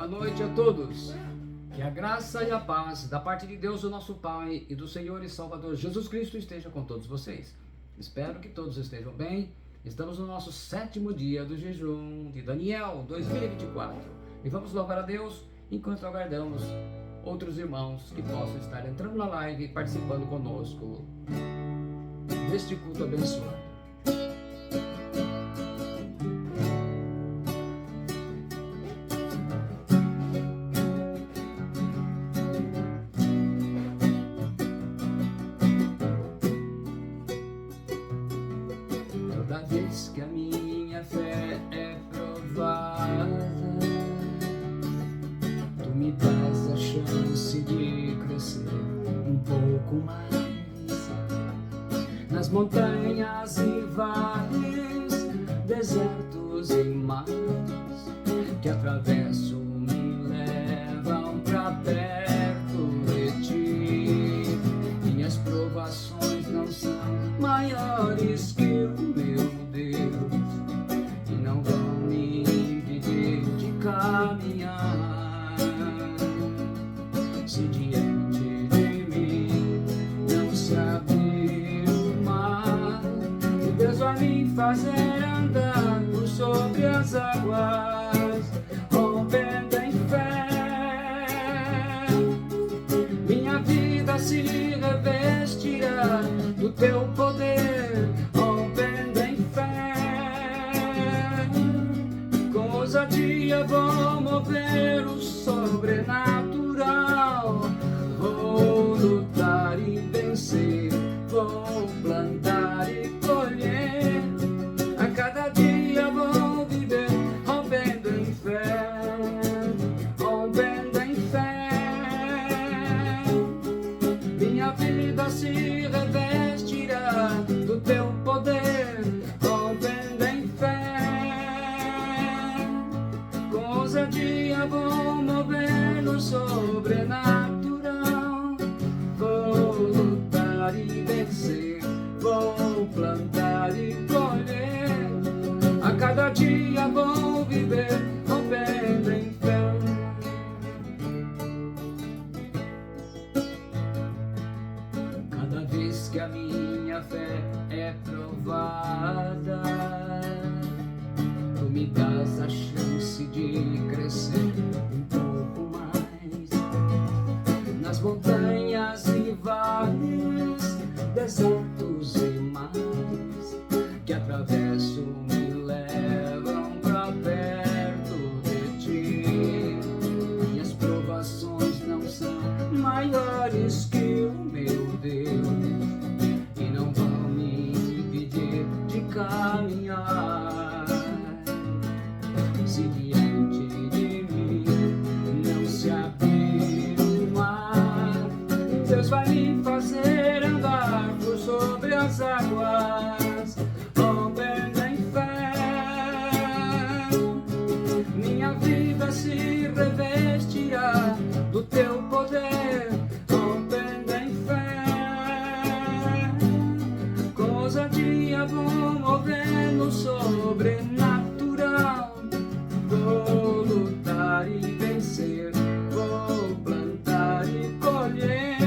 Boa noite a todos. Que a graça e a paz da parte de Deus, o nosso Pai, e do Senhor e Salvador Jesus Cristo esteja com todos vocês. Espero que todos estejam bem. Estamos no nosso 7º dia do jejum de Daniel 2024. E vamos louvar a Deus enquanto aguardamos outros irmãos que possam estar entrando na live e participando conosco deste culto abençoado. Toda vez que a minha fé é provada, tu me dás a chance de crescer um pouco mais. Nas montanhas e vales, desertos e mares que atravesso me levam pra perto de ti. Minhas provações não são maiores que o meu Deus e não vão me impedir de caminhar. Se diante de mim não se abrir o mar, Deus vai me fazer andar por sobre as águas, rompendo em fé. Minha vida se revestirá do teu poder, rompendo em fé. Com ousadia vou mover o sobrenatural, vou lutar e vencer, vou plantar e colher. A cada dia vou viver rompendo em fé, rompendo em fé. Minha vida se revestirá do teu poder, rompendo em fé. Com ousadia vou mover no sobrenatural, vou lutar e vencer, vou plantar e colher. A cada dia vou viver rompendo em fé. Cada vez que a minha fé é provada, tu me dás a chance de crescer um pouco mais. Nas montanhas e vales, desertos e mares que atravesso me levam pra perto de ti. Minhas provações não são maiores que o meu Deus e não vão me impedir de caminhar. Se diante de mim não se abrir o mar, Deus vai me fazer andar por sobre as águas, rompendo em fé. Minha vida se revestirá do teu poder, rompendo em fé. Com ousadia vou mover no sobrenatural, vou lutar e vencer, vou plantar e colher.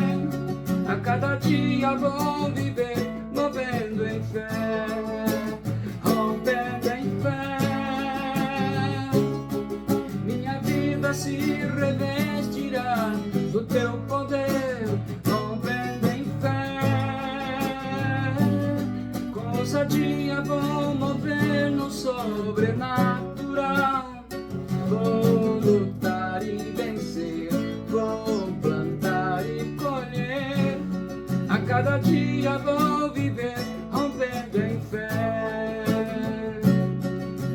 A cada dia vou viver movendo em fé, rompendo em fé. Minha vida se revestirá do teu poder, rompendo em fé. Com ousadia vou mover no sobrenatural, vou lutar e vencer, vou plantar e colher. A cada dia vou viver rompendo em fé.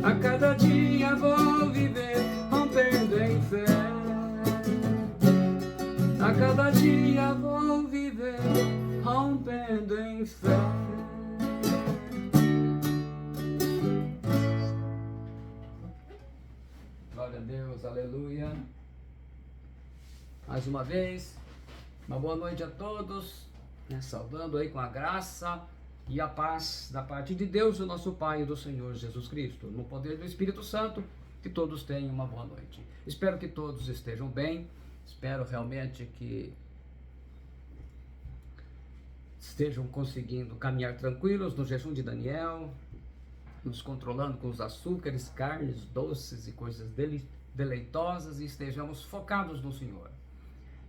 A cada dia vou viver rompendo em fé. A cada dia vou viver rompendo em fé. Glória a Deus, aleluia. Mais uma vez, uma boa noite a todos, saudando aí com a graça e a paz da parte de Deus, o nosso Pai e do Senhor Jesus Cristo, no poder do Espírito Santo, Que todos tenham uma boa noite. Espero que todos estejam bem. Espero realmente que estejam conseguindo caminhar tranquilos no jejum de Daniel, nos controlando com os açúcares, carnes, doces e coisas deleitosas, e estejamos focados no Senhor.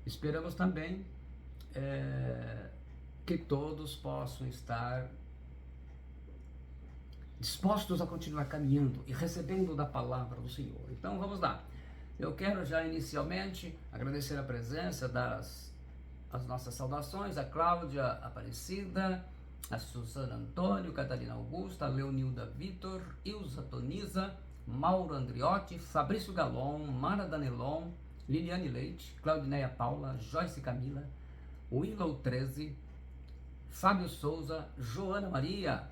Esperamos também que todos possam estar dispostos a continuar caminhando e recebendo da palavra do Senhor. Então vamos lá. Eu quero já inicialmente agradecer a presença as nossas saudações, a Cláudia Aparecida, a Suzana Antônio, Catarina Augusta, a Leonilda Vitor, Ilza Toniza, Mauro Andriotti, Fabrício Galon, Mara Danelon, Liliane Leite, Claudineia Paula, Joyce Camila, Willow 13, Fábio Souza, Joana Maria,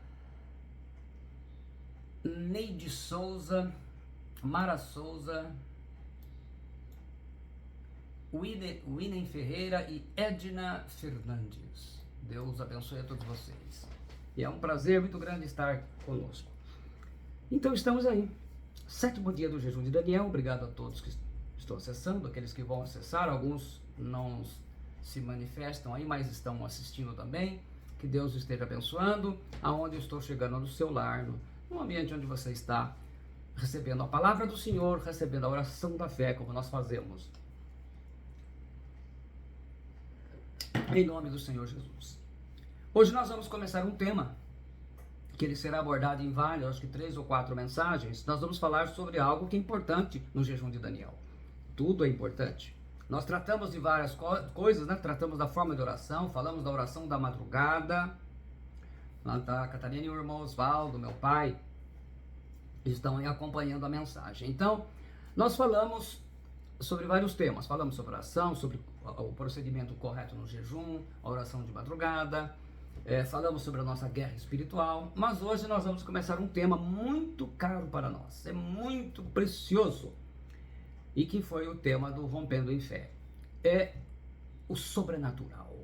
Neide Souza, Mara Souza, Winen Ferreira e Edna Fernandes. Deus abençoe a todos vocês. E é um prazer muito grande estar conosco. Então estamos aí. 7º dia do jejum de Daniel. Obrigado a todos que estão acessando, aqueles que vão acessar. Alguns não se manifestam aí, mas estão assistindo também. Que Deus esteja abençoando. Aonde eu estou chegando no seu lar, no ambiente onde você está, recebendo a palavra do Senhor, recebendo a oração da fé, como nós fazemos. Em nome do Senhor Jesus. Hoje nós vamos começar um tema que ele será abordado em várias, acho que 3 ou 4 mensagens. Nós vamos falar sobre algo que é importante no jejum de Daniel. Tudo é importante. Nós tratamos de várias coisas, né? Tratamos da forma de oração, falamos da oração da madrugada. Lá está a Catarina e o irmão Osvaldo, meu pai, estão aí acompanhando a mensagem. Então, nós falamos sobre vários temas. Falamos sobre oração, sobre o procedimento correto no jejum, a oração de madrugada, falamos sobre a nossa guerra espiritual, mas hoje nós vamos começar um tema muito caro para nós, é muito precioso, e que foi o tema do Rompendo em Fé, é o sobrenatural.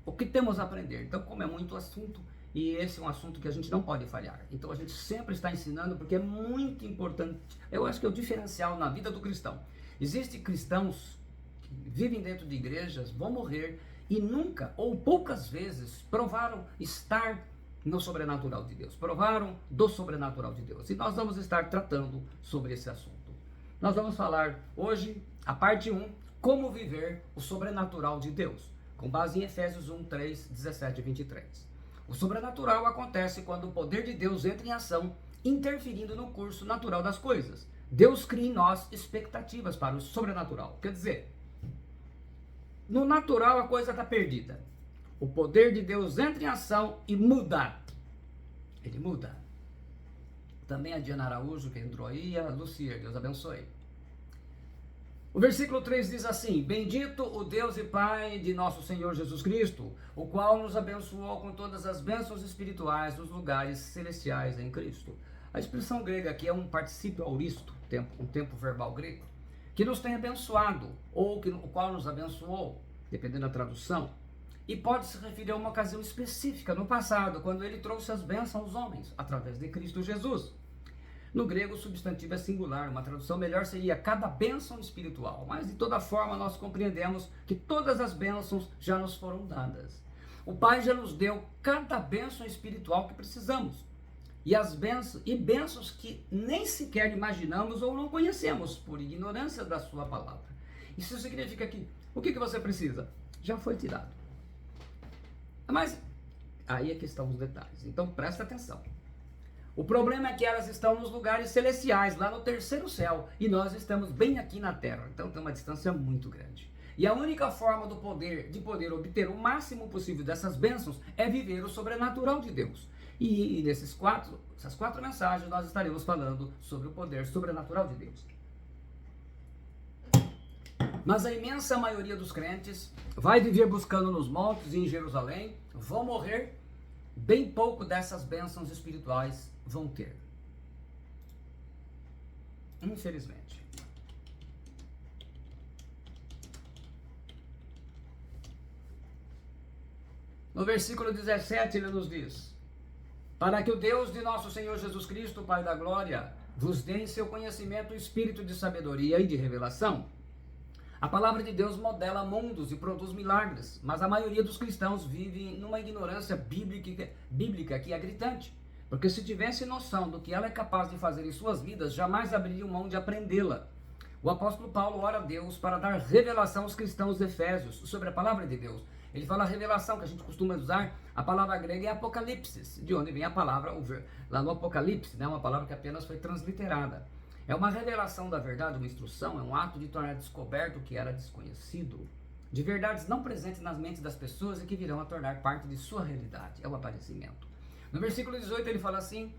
O que temos a aprender? Então, como é muito assunto, e esse é um assunto que a gente não pode falhar, então a gente sempre está ensinando, porque é muito importante. Eu acho que é o diferencial na vida do cristão. Existem cristãos que vivem dentro de igrejas, vão morrer e nunca ou poucas vezes provaram estar no sobrenatural de Deus, provaram do sobrenatural de Deus. E nós vamos estar tratando sobre esse assunto. Nós vamos falar hoje, a parte 1, como viver o sobrenatural de Deus, com base em Efésios 1, 3, 17 e 23. O sobrenatural acontece quando o poder de Deus entra em ação, interferindo no curso natural das coisas. Deus cria em nós expectativas para o sobrenatural. Quer dizer, no natural a coisa está perdida. O poder de Deus entra em ação e muda. Ele muda. Também a Diana Araújo, que entrou aí, e a Lucier, Deus abençoe. O versículo 3 diz assim: Bendito o Deus e Pai de nosso Senhor Jesus Cristo, o qual nos abençoou com todas as bênçãos espirituais nos lugares celestiais em Cristo. A expressão grega aqui é um particípio auristo, um tempo verbal grego, que nos tem abençoado, ou o qual nos abençoou, dependendo da tradução, e pode se referir a uma ocasião específica no passado, quando ele trouxe as bênçãos aos homens, através de Cristo Jesus. No grego, o substantivo é singular, uma tradução melhor seria cada bênção espiritual, mas de toda forma nós compreendemos que todas as bênçãos já nos foram dadas. O Pai já nos deu cada bênção espiritual que precisamos, e bênçãos que nem sequer imaginamos ou não conhecemos, por ignorância da sua palavra. Isso significa que o que você precisa? Já foi tirado. Mas aí é que estão os detalhes, então presta atenção. O problema é que elas estão nos lugares celestiais, lá no terceiro céu, e nós estamos bem aqui na terra, então tem uma distância muito grande. E a única forma de poder obter o máximo possível dessas bênçãos é viver o sobrenatural de Deus. E nessas 4 mensagens nós estaremos falando sobre o poder sobrenatural de Deus. Mas a imensa maioria dos crentes vai viver buscando nos montes e em Jerusalém, vão morrer, bem pouco dessas bênçãos espirituais vão ter. Infelizmente. No versículo 17 ele nos diz: para que o Deus de nosso Senhor Jesus Cristo, Pai da glória, vos dê em seu conhecimento o espírito de sabedoria e de revelação. A palavra de Deus modela mundos e produz milagres, mas a maioria dos cristãos vive numa ignorância bíblica que é gritante, porque se tivesse noção do que ela é capaz de fazer em suas vidas, jamais abririam mão de aprendê-la. O apóstolo Paulo ora a Deus para dar revelação aos cristãos de Efésios sobre a palavra de Deus. Ele fala revelação, que a gente costuma usar, a palavra grega é apocalipse, de onde vem a palavra, lá no Apocalipse, né, uma palavra que apenas foi transliterada. É uma revelação da verdade, uma instrução, é um ato de tornar descoberto o que era desconhecido, de verdades não presentes nas mentes das pessoas e que virão a tornar parte de sua realidade, é o aparecimento. No versículo 18 ele fala assim: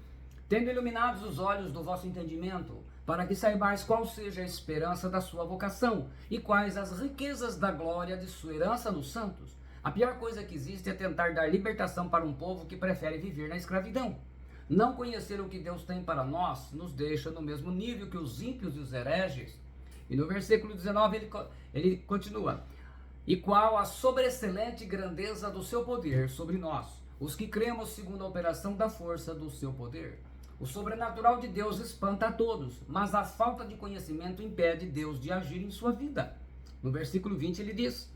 tendo iluminados os olhos do vosso entendimento, para que saibais qual seja a esperança da sua vocação e quais as riquezas da glória de sua herança nos santos. A pior coisa que existe é tentar dar libertação para um povo que prefere viver na escravidão. Não conhecer o que Deus tem para nós nos deixa no mesmo nível que os ímpios e os hereges. E no versículo 19 ele continua: e qual a sobreexcelente grandeza do seu poder sobre nós, os que cremos segundo a operação da força do seu poder. O sobrenatural de Deus espanta a todos, mas a falta de conhecimento impede Deus de agir em sua vida. No versículo 20 ele diz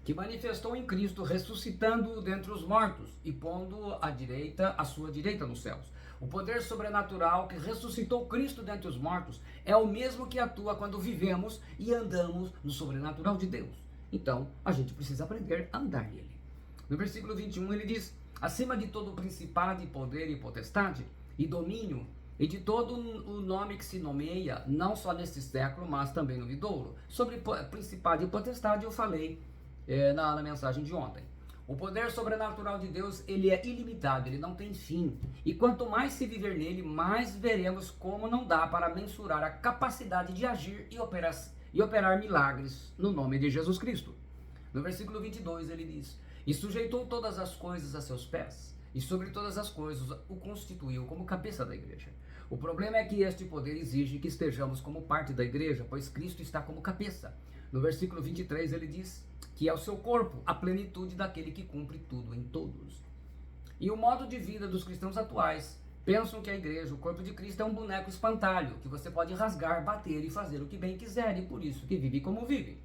que manifestou em Cristo, ressuscitando-o dentre os mortos e pondo à sua direita nos céus. O poder sobrenatural que ressuscitou Cristo dentre os mortos é o mesmo que atua quando vivemos e andamos no sobrenatural de Deus. Então, a gente precisa aprender a andar nele. No versículo 21 ele diz: acima de todo principado, poder e potestade e domínio, e de todo o nome que se nomeia, não só neste século, mas também no vindouro. Sobre principado e potestade eu falei na mensagem de ontem. O poder sobrenatural de Deus, ele é ilimitado, ele não tem fim. E quanto mais se viver nele, mais veremos como não dá para mensurar a capacidade de agir e operar milagres no nome de Jesus Cristo. No versículo 22 ele diz: e sujeitou todas as coisas a seus pés, e sobre todas as coisas o constituiu como cabeça da igreja. O problema é que este poder exige que estejamos como parte da igreja, pois Cristo está como cabeça. No versículo 23 ele diz que é o seu corpo, a plenitude daquele que cumpre tudo em todos. E o modo de vida dos cristãos atuais pensam que a igreja, o corpo de Cristo, é um boneco espantalho, que você pode rasgar, bater e fazer o que bem quiser, e por isso que vive como vive.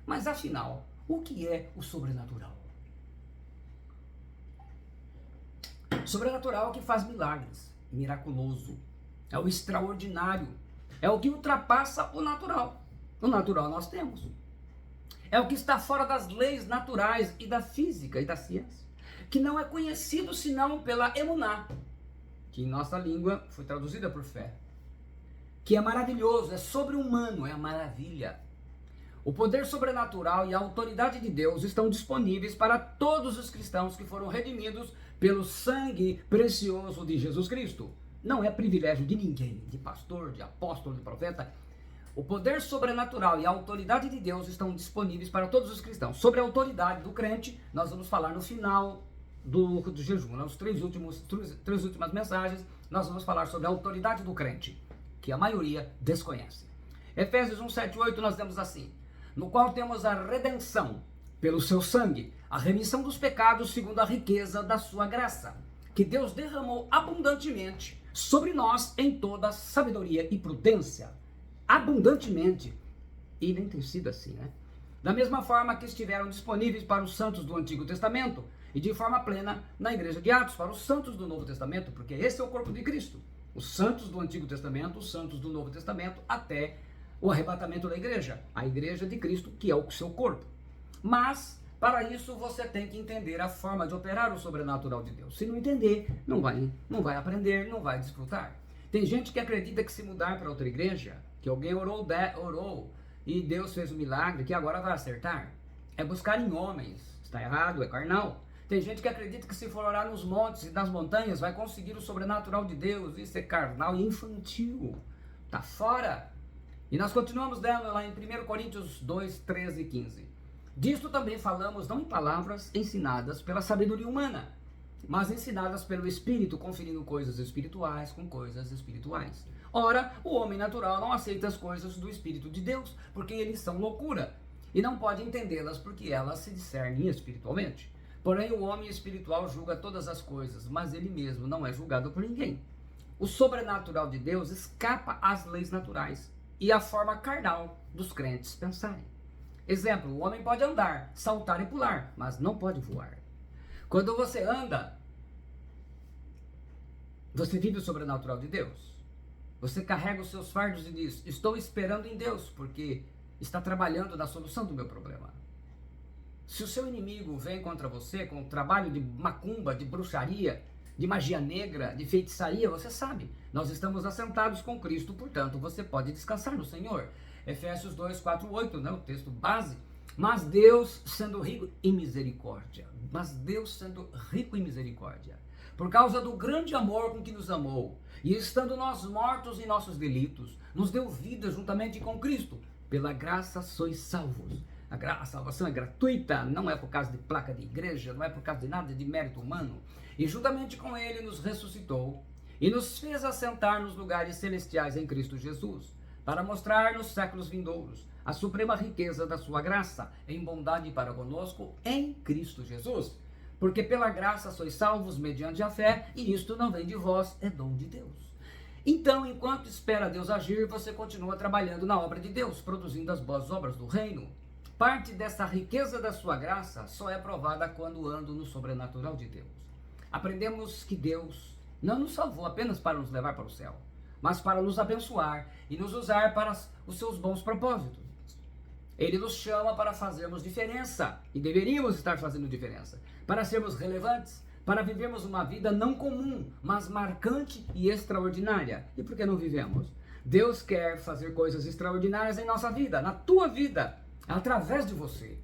Mas afinal, o que é o sobrenatural? Sobrenatural é o que faz milagres, miraculoso, é o extraordinário, é o que ultrapassa o natural. O natural nós temos. É o que está fora das leis naturais e da física e da ciência, que não é conhecido senão pela emuná, que em nossa língua foi traduzida por fé, que é maravilhoso, é sobre-humano, é a maravilha. O poder sobrenatural e a autoridade de Deus estão disponíveis para todos os cristãos que foram redimidos pelo sangue precioso de Jesus Cristo. Não é privilégio de ninguém, de pastor, de apóstolo, de profeta. O poder sobrenatural e a autoridade de Deus estão disponíveis para todos os cristãos. Sobre a autoridade do crente, nós vamos falar no final do jejum. Nas três últimas mensagens, nós vamos falar sobre a autoridade do crente, que a maioria desconhece. Efésios 1, 7 e 8 nós temos assim: no qual temos a redenção pelo seu sangue, a remissão dos pecados segundo a riqueza da sua graça, que Deus derramou abundantemente sobre nós em toda sabedoria e prudência. Abundantemente, e nem tem sido assim, né? Da mesma forma que estiveram disponíveis para os santos do Antigo Testamento e de forma plena na igreja de Atos, para os santos do Novo Testamento, porque esse é o corpo de Cristo. Os santos do Antigo Testamento, os santos do Novo Testamento, até o arrebatamento da igreja, a igreja de Cristo, que é o seu corpo. Mas, para isso, você tem que entender a forma de operar o sobrenatural de Deus. Se não entender, não vai aprender, não vai desfrutar. Tem gente que acredita que se mudar para outra igreja, que alguém orou e Deus fez um milagre, que agora vai acertar. É buscar em homens. Está errado, é carnal. Tem gente que acredita que se for orar nos montes e nas montanhas, vai conseguir o sobrenatural de Deus. Isso é carnal e infantil. Está fora. E nós continuamos dando lá em 1 Coríntios 2, 13 e 15. Disto também falamos, não em palavras ensinadas pela sabedoria humana, mas ensinadas pelo Espírito, conferindo coisas espirituais com coisas espirituais. Ora, o homem natural não aceita as coisas do Espírito de Deus, porque eles são loucura, e não pode entendê-las porque elas se discernem espiritualmente. Porém, o homem espiritual julga todas as coisas, mas ele mesmo não é julgado por ninguém. o sobrenatural de Deus escapa às leis naturais e à forma carnal dos crentes pensarem. Exemplo, o homem pode andar, saltar e pular, mas não pode voar. Quando você anda, você vive o sobrenatural de Deus. Você carrega os seus fardos e diz: estou esperando em Deus, porque está trabalhando na solução do meu problema. Se o seu inimigo vem contra você com o trabalho de macumba, de bruxaria, de magia negra, de feitiçaria, você sabe, nós estamos assentados com Cristo, portanto, você pode descansar no Senhor. Efésios 2, 4, 8, né, o texto base. Mas Deus sendo rico em misericórdia, por causa do grande amor com que nos amou, e estando nós mortos em nossos delitos, nos deu vida juntamente com Cristo. Pela graça sois salvos. A salvação é gratuita, não é por causa de placa de igreja, não é por causa de nada de mérito humano. E juntamente com Ele nos ressuscitou e nos fez assentar nos lugares celestiais em Cristo Jesus, para mostrar nos séculos vindouros a suprema riqueza da sua graça, em bondade para conosco em Cristo Jesus. Porque pela graça sois salvos mediante a fé, e isto não vem de vós, é dom de Deus. Então, enquanto espera Deus agir, você continua trabalhando na obra de Deus, produzindo as boas obras do reino. Parte dessa riqueza da sua graça só é provada quando ando no sobrenatural de Deus. Aprendemos que Deus não nos salvou apenas para nos levar para o céu, mas para nos abençoar e nos usar para os seus bons propósitos. Ele nos chama para fazermos diferença, e deveríamos estar fazendo diferença, para sermos relevantes, para vivermos uma vida não comum, mas marcante e extraordinária. E por que não vivemos? Deus quer fazer coisas extraordinárias em nossa vida, na tua vida, através de você.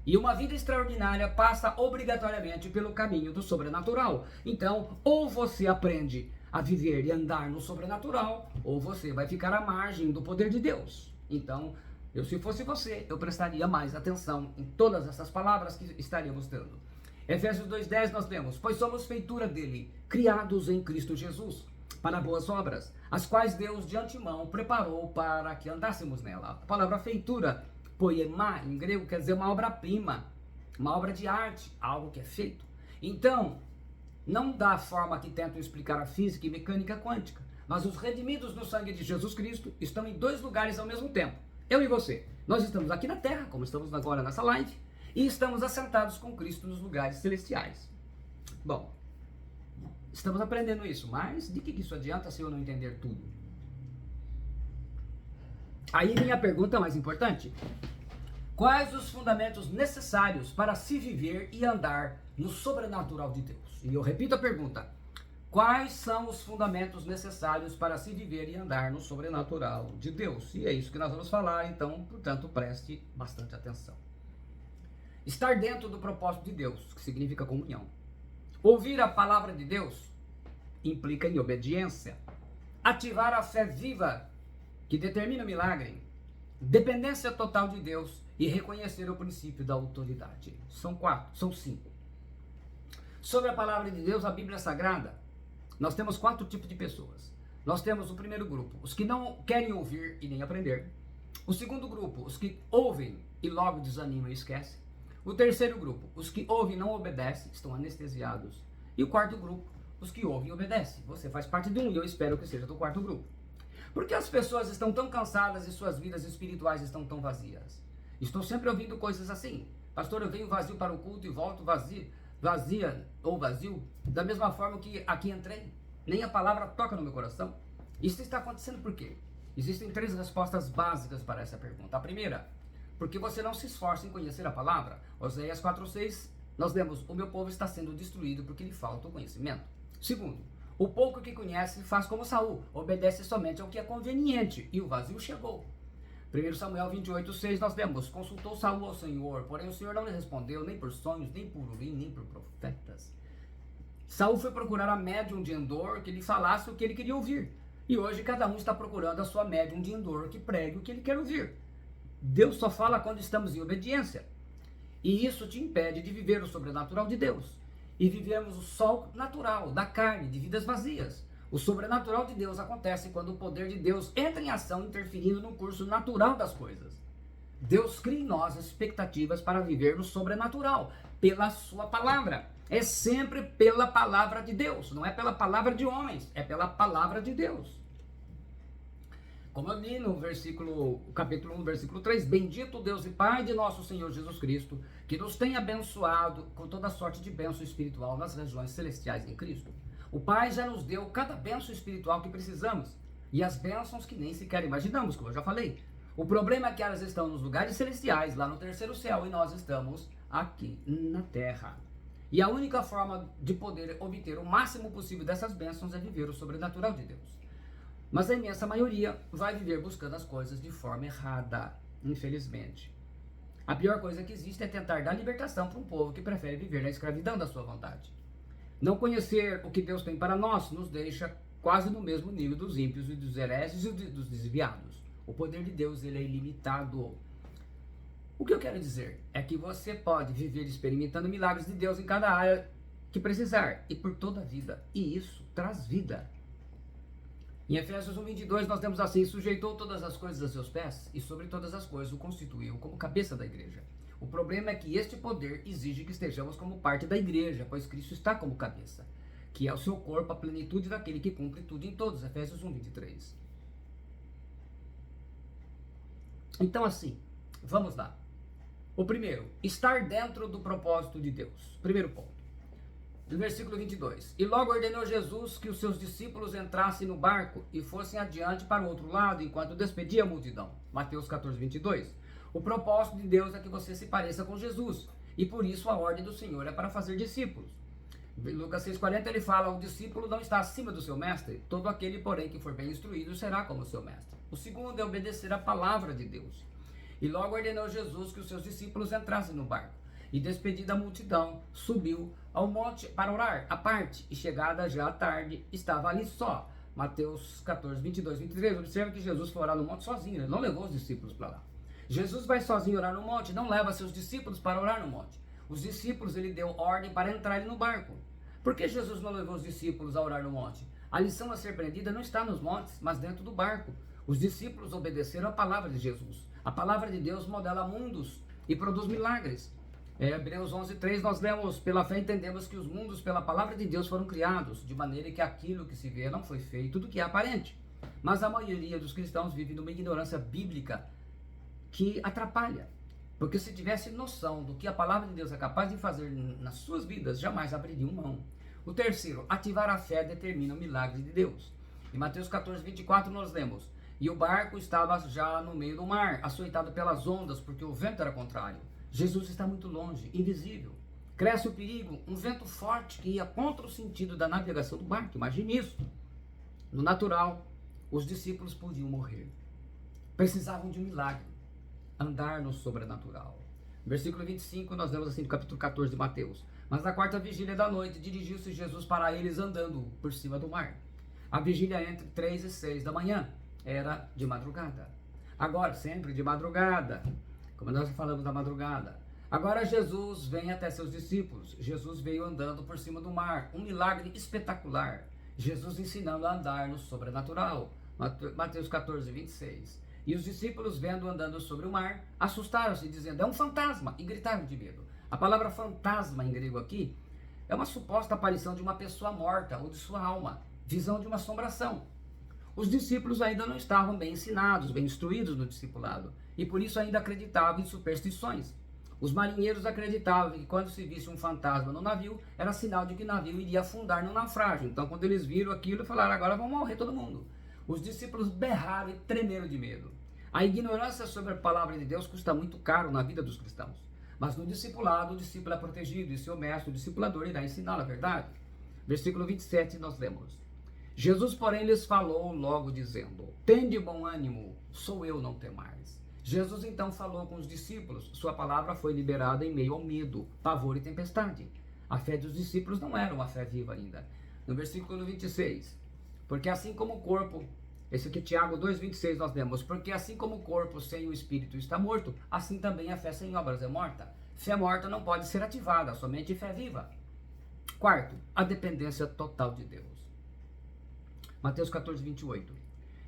E uma vida extraordinária passa obrigatoriamente pelo caminho do sobrenatural. Então, ou você aprende a viver e andar no sobrenatural, ou você vai ficar à margem do poder de Deus. Então, se fosse você, eu prestaria mais atenção em todas essas palavras que estaríamos dando. Efésios 2,10 nós lemos: pois somos feitura dele, criados em Cristo Jesus, para boas obras, as quais Deus de antemão preparou para que andássemos nela. A palavra feitura, poema, em grego, quer dizer uma obra-prima, uma obra de arte, algo que é feito. Então, não da forma que tentam explicar a física e mecânica quântica, mas os redimidos no sangue de Jesus Cristo estão em dois lugares ao mesmo tempo. Eu e você. Nós estamos aqui na Terra, como estamos agora nessa live, e estamos assentados com Cristo nos lugares celestiais. Bom, estamos aprendendo isso, mas de que isso adianta se eu não entender tudo? Aí vem a pergunta mais importante: quais os fundamentos necessários para se viver e andar no sobrenatural de Deus? E eu repito a pergunta: quais são os fundamentos necessários para se viver e andar no sobrenatural de Deus? E é isso que nós vamos falar, então, portanto, preste bastante atenção. Estar dentro do propósito de Deus, que significa comunhão. Ouvir a palavra de Deus implica em obediência. Ativar a fé viva, que determina o milagre. Dependência total de Deus e reconhecer o princípio da autoridade. São 5. Sobre a palavra de Deus, a Bíblia Sagrada, nós temos 4 tipos de pessoas. Nós temos o primeiro grupo, os que não querem ouvir e nem aprender. O segundo grupo, os que ouvem e logo desanimam e esquecem. O terceiro grupo, os que ouvem e não obedecem, estão anestesiados. E o quarto grupo, os que ouvem e obedecem. Você faz parte de um e eu espero que seja do quarto grupo. Por que as pessoas estão tão cansadas e suas vidas espirituais estão tão vazias? Estou sempre ouvindo coisas assim: pastor, eu venho vazio para o culto e volto vazia ou vazio, da mesma forma que aqui entrei. Nem a palavra toca no meu coração. Isso está acontecendo por quê? Existem 3 respostas básicas para essa pergunta. A primeira, porque você não se esforça em conhecer a palavra. Oséias 4,6, nós lemos: o meu povo está sendo destruído porque lhe falta o conhecimento. Segundo, o pouco que conhece faz como Saul, obedece somente ao que é conveniente, e o vazio chegou. 1 Samuel 28,6 nós lemos: consultou Saul ao Senhor, porém o Senhor não lhe respondeu, nem por sonhos, nem por urim, nem por profetas. Saul foi procurar a médium de Endor que lhe falasse o que ele queria ouvir. E hoje cada um está procurando a sua médium de Endor que pregue o que ele quer ouvir. Deus só fala quando estamos em obediência. E isso te impede de viver o sobrenatural de Deus. E vivemos o sol natural, da carne, de vidas vazias. O sobrenatural de Deus acontece quando o poder de Deus entra em ação, interferindo no curso natural das coisas. Deus cria em nós expectativas para viver no sobrenatural, pela sua palavra. É sempre pela palavra de Deus, não é pela palavra de homens, é pela palavra de Deus. Como eu li no capítulo 1, versículo 3, bendito Deus e Pai de nosso Senhor Jesus Cristo, que nos tem abençoado com toda sorte de bênção espiritual nas regiões celestiais em Cristo. O Pai já nos deu cada bênção espiritual que precisamos, e as bênçãos que nem sequer imaginamos, como eu já falei. O problema é que elas estão nos lugares celestiais, lá no terceiro céu, e nós estamos aqui na terra. E a única forma de poder obter o máximo possível dessas bênçãos é viver o sobrenatural de Deus. Mas a imensa maioria vai viver buscando as coisas de forma errada, infelizmente. A pior coisa que existe é tentar dar libertação para um povo que prefere viver na escravidão da sua vontade. Não conhecer o que Deus tem para nós nos deixa quase no mesmo nível dos ímpios e dos hereges e dos desviados. O poder de Deus, ele é ilimitado. O que eu quero dizer é que você pode viver experimentando milagres de Deus em cada área que precisar e por toda a vida. E isso traz vida. Em Efésios 1:22 nós temos assim: sujeitou todas as coisas a seus pés e sobre todas as coisas o constituiu como cabeça da igreja. O problema é que este poder exige que estejamos como parte da igreja, pois Cristo está como cabeça, que é o seu corpo, a plenitude daquele que cumpre tudo em todos. Efésios 1:23. Então assim, vamos lá. O primeiro, estar dentro do propósito de Deus. Primeiro ponto. No versículo 22. E logo ordenou Jesus que os seus discípulos entrassem no barco e fossem adiante para o outro lado, enquanto despedia a multidão. Mateus 14:22. O propósito de Deus é que você se pareça com Jesus, e por isso a ordem do Senhor é para fazer discípulos. Lucas 6:40 ele fala: o discípulo não está acima do seu mestre, todo aquele, porém, que for bem instruído será como seu mestre. O segundo é obedecer a palavra de Deus. E logo ordenou Jesus que os seus discípulos entrassem no barco. E despedida a multidão, subiu ao monte para orar à parte, e chegada já à tarde, estava ali só. Mateus 14:22-23, observa que Jesus foi orar no monte sozinho, ele não levou os discípulos para lá. Jesus vai sozinho orar no monte, não leva seus discípulos para orar no monte. Os discípulos, ele deu ordem para entrarem no barco. Por que Jesus não levou os discípulos a orar no monte? A lição a ser aprendida não está nos montes, mas dentro do barco. Os discípulos obedeceram a palavra de Jesus. A palavra de Deus modela mundos e produz milagres. Hebreus 11:3 nós lemos: pela fé entendemos que os mundos pela palavra de Deus foram criados, de maneira que aquilo que se vê não foi feito do que é aparente. Mas a maioria dos cristãos vive numa ignorância bíblica que atrapalha. Porque se tivesse noção do que a palavra de Deus é capaz de fazer nas suas vidas, jamais abririam mão. O terceiro, ativar a fé determina o milagre de Deus. Em Mateus 14:24 nós lemos: e o barco estava já no meio do mar, açoitado pelas ondas, porque o vento era contrário. Jesus está muito longe, invisível. Cresce o perigo, um vento forte que ia contra o sentido da navegação do barco. Imagine isso. No natural, os discípulos podiam morrer. Precisavam de um milagre. Andar no sobrenatural. Versículo 25, nós lemos assim do capítulo 14 de Mateus: mas na quarta vigília da noite, dirigiu-se Jesus para eles andando por cima do mar. A vigília entre 3 e 6 da manhã. Era de madrugada. Agora, sempre de madrugada, como nós falamos da madrugada. Agora Jesus vem até seus discípulos. Jesus veio andando por cima do mar. Um milagre espetacular. Jesus ensinando a andar no sobrenatural. Mateus 14:26. E os discípulos, vendo andando sobre o mar, assustaram-se, dizendo: é um fantasma, e gritaram de medo. A palavra fantasma em grego aqui é uma suposta aparição de uma pessoa morta ou de sua alma, visão de uma assombração. Os discípulos ainda não estavam bem ensinados, bem instruídos no discipulado, e por isso ainda acreditavam em superstições. Os marinheiros acreditavam que quando se visse um fantasma no navio, era sinal de que o navio iria afundar no naufrágio. Então, quando eles viram aquilo, falaram: agora vão morrer todo mundo. Os discípulos berraram e tremeram de medo. A ignorância sobre a palavra de Deus custa muito caro na vida dos cristãos. Mas no discipulado, o discípulo é protegido e seu mestre, o discipulador, irá ensiná-lo a verdade. Versículo 27, nós lemos: Jesus, porém, lhes falou logo dizendo: tende bom ânimo, sou eu, não temais. Jesus então falou com os discípulos. Sua palavra foi liberada em meio ao medo, pavor e tempestade. A fé dos discípulos não era uma fé viva ainda. No versículo 26, porque assim como o corpo, esse aqui Tiago 2:26 nós lemos: porque assim como o corpo sem o espírito está morto, assim também a fé sem obras é morta. Fé morta não pode ser ativada, somente fé viva. Quarto, a dependência total de Deus. Mateus 14:28.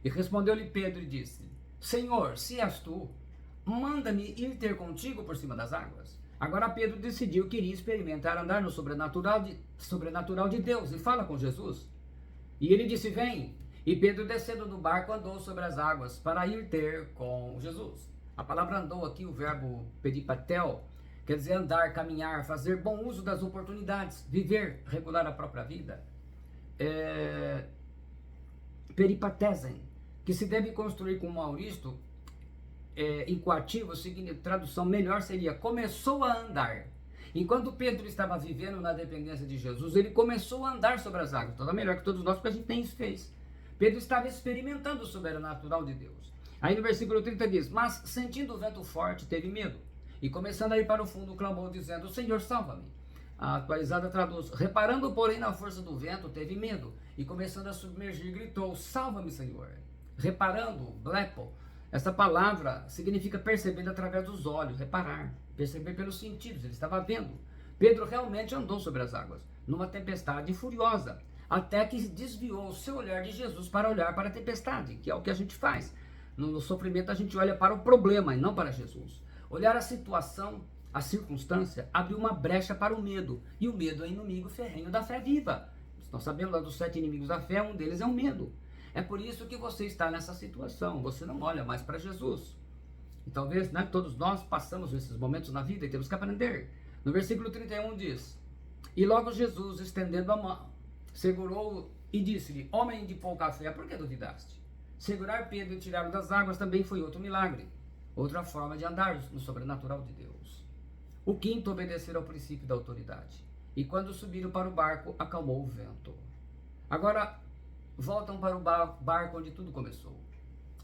E respondeu-lhe Pedro e disse: Senhor, se és tu, manda-me ir ter contigo por cima das águas. Agora Pedro decidiu que iria experimentar andar no sobrenatural de Deus e fala com Jesus. E ele disse, vem. E Pedro, descendo do barco, andou sobre as águas para ir ter com Jesus. A palavra andou aqui, o verbo peripatel, quer dizer andar, caminhar, fazer bom uso das oportunidades, viver, regular a própria vida. Peripatesen, que se deve construir com Maurício, incoativo, tradução melhor seria, começou a andar. Enquanto Pedro estava vivendo na dependência de Jesus, ele começou a andar sobre as águas. Então, melhor que todos nós, porque a gente nem isso fez. Pedro estava experimentando o sobrenatural de Deus. Aí no versículo 30 diz, mas sentindo o vento forte, teve medo. E começando a ir para o fundo, clamou dizendo, Senhor, salva-me. A atualizada traduz, reparando porém na força do vento, teve medo. E começando a submergir, gritou, salva-me, Senhor. Reparando, blepo, essa palavra significa perceber através dos olhos, reparar, perceber pelos sentidos, ele estava vendo. Pedro realmente andou sobre as águas, numa tempestade furiosa, até que desviou o seu olhar de Jesus para olhar para a tempestade, que é o que a gente faz. No sofrimento a gente olha para o problema e não para Jesus. Olhar a situação, a circunstância, abre uma brecha para o medo, e o medo é inimigo ferrenho da fé viva. Nós sabemos lá dos 7 inimigos da fé, um deles é o medo. É por isso que você está nessa situação, você não olha mais para Jesus. E talvez, né, todos nós passamos esses momentos na vida e temos que aprender. No versículo 31 diz, e logo Jesus, estendendo a mão, segurou e disse-lhe, homem de pouca fé, por que duvidaste? Segurar Pedro e tirá-lo das águas também foi outro milagre, outra forma de andar no sobrenatural de Deus. O quinto, obedecer ao princípio da autoridade. E quando subiram para o barco, acalmou o vento. Agora, voltam para o barco onde tudo começou.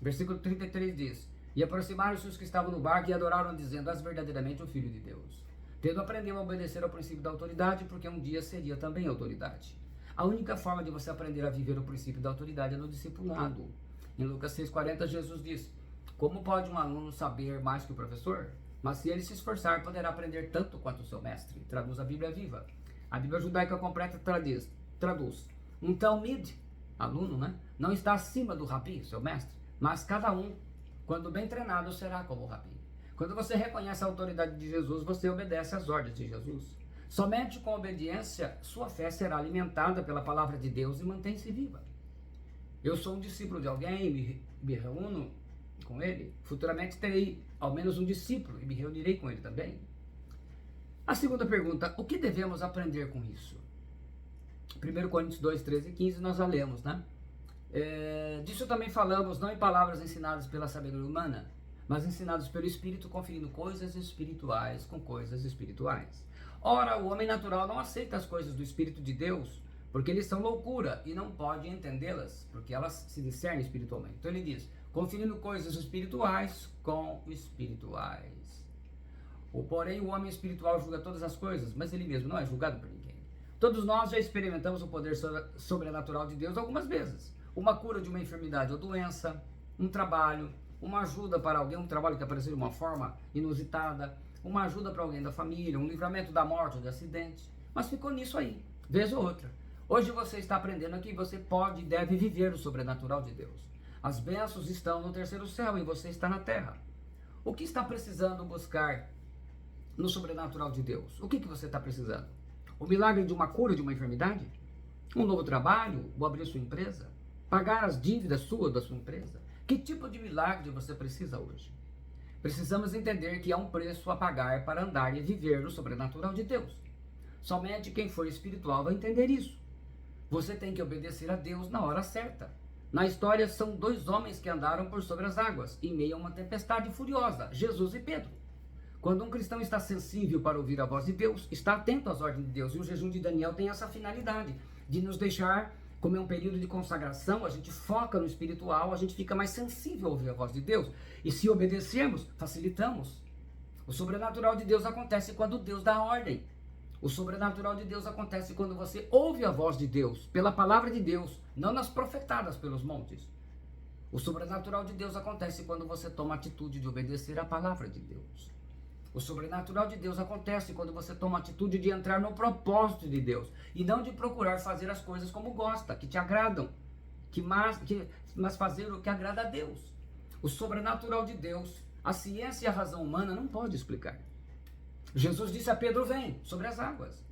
Versículo 33 diz, e aproximaram-se os que estavam no barco e adoraram, dizendo, és verdadeiramente o Filho de Deus. Pedro aprendeu a obedecer ao princípio da autoridade, porque um dia seria também autoridade. A única forma de você aprender a viver o princípio da autoridade é no discipulado. Em Lucas 6,40, Jesus diz, como pode um aluno saber mais que o professor? Mas se ele se esforçar, poderá aprender tanto quanto o seu mestre. Traduz a Bíblia Viva. A Bíblia Judaica Completa traduz. Um talmid, aluno, né, não está acima do rabi, seu mestre, mas cada um, quando bem treinado, será como o rabi. Quando você reconhece a autoridade de Jesus, você obedece às ordens de Jesus. Somente com obediência, sua fé será alimentada pela palavra de Deus e mantém-se viva. Eu sou um discípulo de alguém, me reúno com ele, futuramente terei ao menos um discípulo e me reunirei com ele também. A segunda pergunta, o que devemos aprender com isso? 1 Coríntios 2, 13 e 15 nós já lemos, né? Disso também falamos, não em palavras ensinadas pela sabedoria humana, mas ensinados pelo Espírito, conferindo coisas espirituais com coisas espirituais. Ora, o homem natural não aceita as coisas do Espírito de Deus, porque eles são loucura e não pode entendê-las, porque elas se discernem espiritualmente. Então ele diz, conferindo coisas espirituais com espirituais. Porém, o homem espiritual julga todas as coisas, mas ele mesmo não é julgado por ninguém. Todos nós já experimentamos o poder sobrenatural de Deus algumas vezes. Uma cura de uma enfermidade ou doença, um trabalho, uma ajuda para alguém, um trabalho que apareceu de uma forma inusitada, uma ajuda para alguém da família, um livramento da morte ou de acidente. Mas ficou nisso aí, vez ou outra. Hoje você está aprendendo que você pode e deve viver o sobrenatural de Deus. As bênçãos estão no terceiro céu e você está na terra. O que está precisando buscar no sobrenatural de Deus? O que você está precisando? O milagre de uma cura de uma enfermidade? Um novo trabalho? Ou abrir sua empresa? Pagar as dívidas da sua empresa? Que tipo de milagre você precisa hoje? Precisamos entender que há um preço a pagar para andar e viver no sobrenatural de Deus. Somente quem for espiritual vai entender isso. Você tem que obedecer a Deus na hora certa. Na história, são 2 homens que andaram por sobre as águas, em meio a uma tempestade furiosa, Jesus e Pedro. Quando um cristão está sensível para ouvir a voz de Deus, está atento às ordens de Deus, e o jejum de Daniel tem essa finalidade, de nos deixar, como é um período de consagração, a gente foca no espiritual, a gente fica mais sensível a ouvir a voz de Deus, e se obedecermos, facilitamos. O sobrenatural de Deus acontece quando Deus dá a ordem. O sobrenatural de Deus acontece quando você ouve a voz de Deus, pela palavra de Deus, não nas profetadas pelos montes. O sobrenatural de Deus acontece quando você toma a atitude de obedecer a palavra de Deus. O sobrenatural de Deus acontece quando você toma a atitude de entrar no propósito de Deus e não de procurar fazer as coisas como gosta, que te agradam, mas fazer o que agrada a Deus. O sobrenatural de Deus, a ciência e a razão humana não pode explicar. Jesus disse a Pedro, vem, sobre as águas.